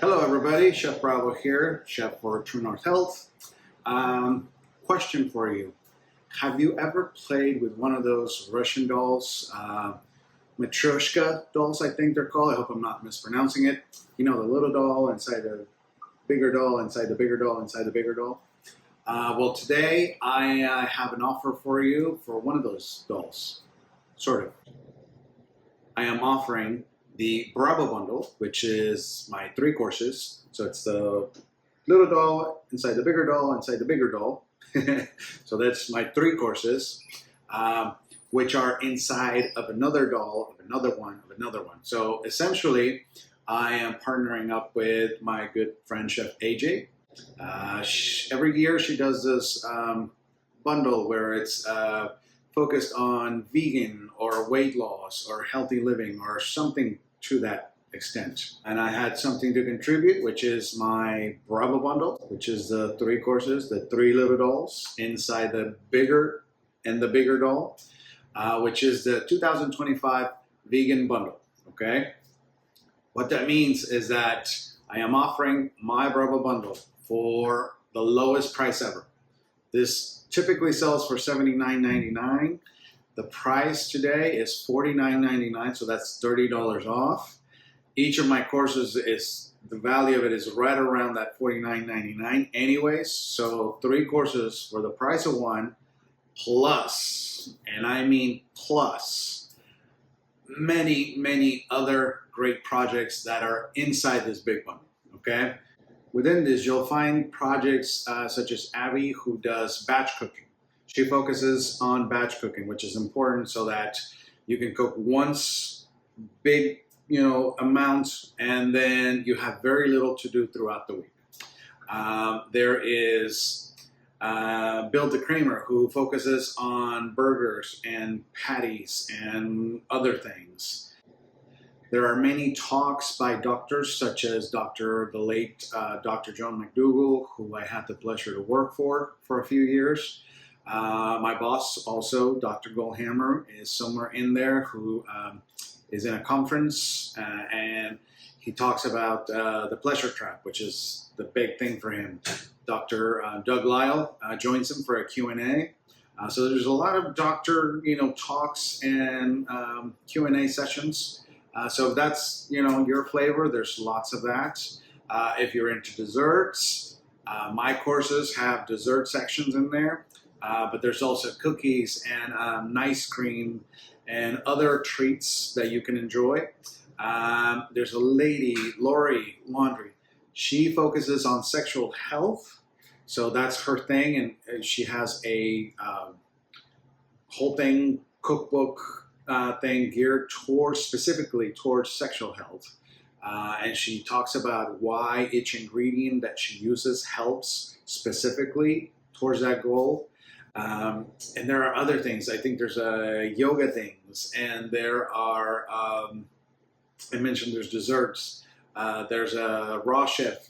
Hello everybody, Chef Bravo here, chef for True North Health. Question for you. Have you ever played with one of those Russian dolls, Matryoshka dolls I think they're called? I hope I'm not mispronouncing it. You know, the little doll inside the bigger doll, inside the bigger doll, inside the bigger doll. Well, today I have an offer for you for one of those dolls, sort of. I am offering the Bravo bundle, which is my 3 courses. So it's the little doll inside the bigger doll inside the bigger doll. So that's my 3 courses, which are inside of another doll, of another one, of another one. So essentially, I am partnering up with my good friend Chef AJ. Every year she does this bundle where it's focused on vegan or weight loss or healthy living or something to that extent. And I had something to contribute, which is my Bravo bundle, which is the 3 courses, the 3 little dolls inside the bigger and the bigger doll, which is the 2025 vegan bundle, okay? What that means is that I am offering my Bravo bundle for the lowest price ever. This typically sells for $79.99. The price today is $49.99, so that's $30 off. Each of my courses is, the value of it is right around that $49.99 anyways. So 3 courses for the price of 1, plus, and I mean plus, many, many other great projects that are inside this big bundle, okay? Within this, you'll find projects such as Abby, who does batch cooking. She focuses on batch cooking, which is important so that you can cook once big, amount, and then you have very little to do throughout the week. There is Bill DeCramer, who focuses on burgers and patties and other things. There are many talks by doctors, such as the late Dr. Joan McDougall, who I had the pleasure to work for a few years. My boss also, Dr. Goldhammer, is somewhere in there, who is in a conference, and he talks about the pleasure trap, which is the big thing for him. Dr. Doug Lyle joins him for a Q&A. So there's a lot of doctor, talks and Q&A sessions. So if that's, your flavor, there's lots of that. If you're into desserts, my courses have dessert sections in there, but there's also cookies and ice cream and other treats that you can enjoy. There's a lady, Lori Laundry. She focuses on sexual health, so that's her thing, and she has a whole thing, cookbook, thing geared specifically towards sexual health. And she talks about why each ingredient that she uses helps specifically towards that goal. And there are other things. I think there's yoga things, and there are, I mentioned there's desserts. There's a raw chef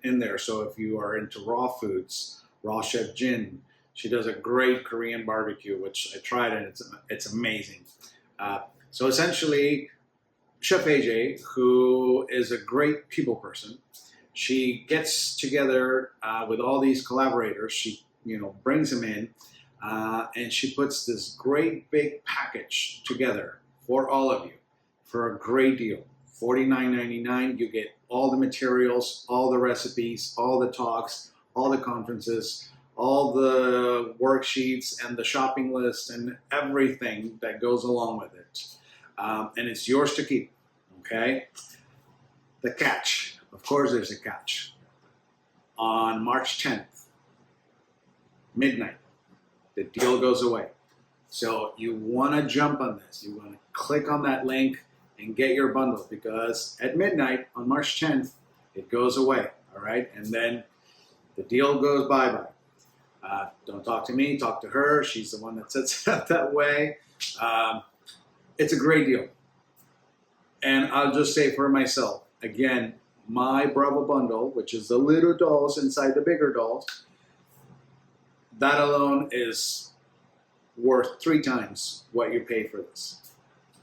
in there. So if you are into raw foods, raw chef Jin, she does a great Korean barbecue, which I tried, and it's amazing. So essentially, Chef AJ, who is a great people person, she gets together with all these collaborators. She, brings them in, and she puts this great big package together for all of you for a great deal. $49.99. You get all the materials, all the recipes, all the talks, all the conferences, all the worksheets and the shopping list and everything that goes along with it. And it's yours to keep, okay? The catch, of course there's a catch. On March 10th, midnight, the deal goes away. So you wanna jump on this. You wanna click on that link and get your bundle, because at midnight on March 10th, it goes away, all right? And then the deal goes bye-bye. Don't talk to me, talk to her. She's the one that sets it up that way. It's a great deal. And I'll just say for myself, again, my Bravo bundle, which is the little dolls inside the bigger dolls, that alone is worth 3 times what you pay for this.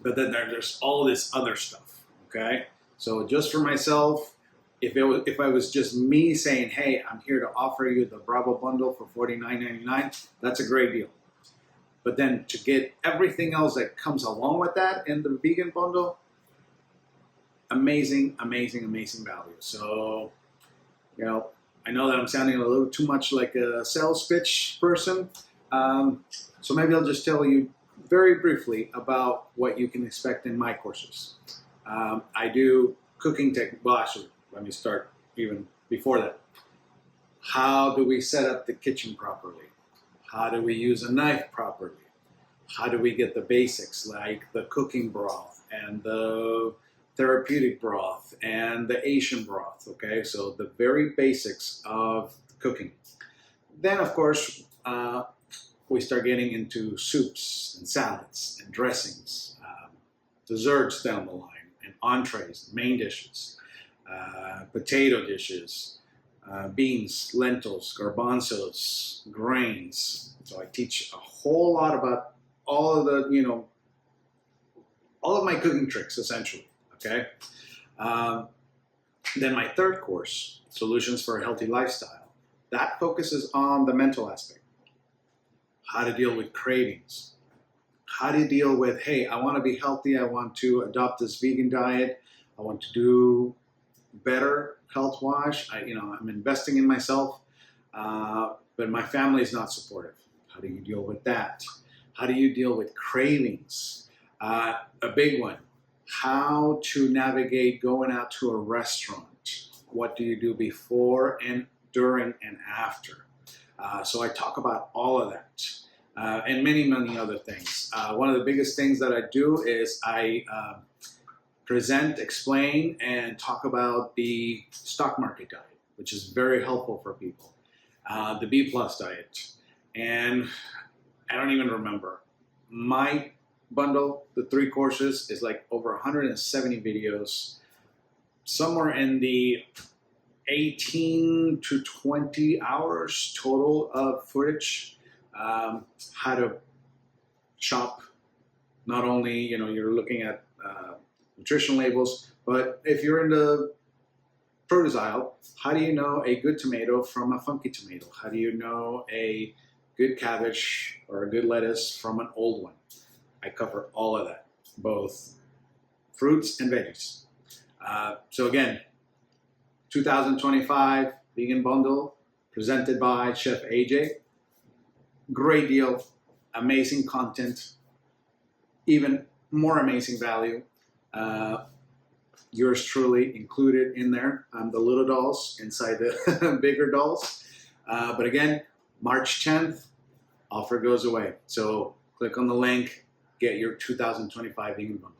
But then there's all this other stuff, okay? So just for myself, if I was just me saying, hey, I'm here to offer you the Bravo bundle for $49.99, that's a great deal. But then to get everything else that comes along with that in the vegan bundle, amazing, amazing, amazing value. So, I know that I'm sounding a little too much like a sales pitch person. So maybe I'll just tell you very briefly about what you can expect in my courses. I do cooking tech. Well, actually, let me start even before that. How do we set up the kitchen properly? How do we use a knife properly? How do we get the basics like the cooking broth and the therapeutic broth and the Asian broth? Okay, so the very basics of cooking. Then, of course, we start getting into soups and salads and dressings, desserts down the line, and entrees, main dishes, potato dishes, beans, lentils, garbanzos, grains. So I teach a whole lot about all of the, all of my cooking tricks, essentially, okay? Then my third course, Solutions for a Healthy Lifestyle, that focuses on the mental aspect. How to deal with cravings. How to deal with, hey, I want to be healthy, I want to adopt this vegan diet, I want to do better health-wise, I'm investing in myself, but my family is not supportive. How do you deal with that? How do you deal with cravings? A big one, how to navigate going out to a restaurant. What do you do before and during and after? So I talk about all of that and many, many other things. One of the biggest things that I do is I present, explain, and talk about the stock market diet, which is very helpful for people. The B+ diet. And I don't even remember. My bundle, the 3 courses, is like over 170 videos, somewhere in the 18 to 20 hours total of footage. How to shop. Not only, you're looking at nutrition labels, but if you're in the produce aisle, how do you know a good tomato from a funky tomato? How do you know a good cabbage or a good lettuce from an old one? I cover all of that, both fruits and veggies. So again, 2025 Vegan Bundle presented by Chef AJ. Great deal, amazing content, even more amazing value. Yours truly included in there. The little dolls inside the bigger dolls. But again, March 10th, offer goes away. So click on the link, get your 2025 Vegan Bundle.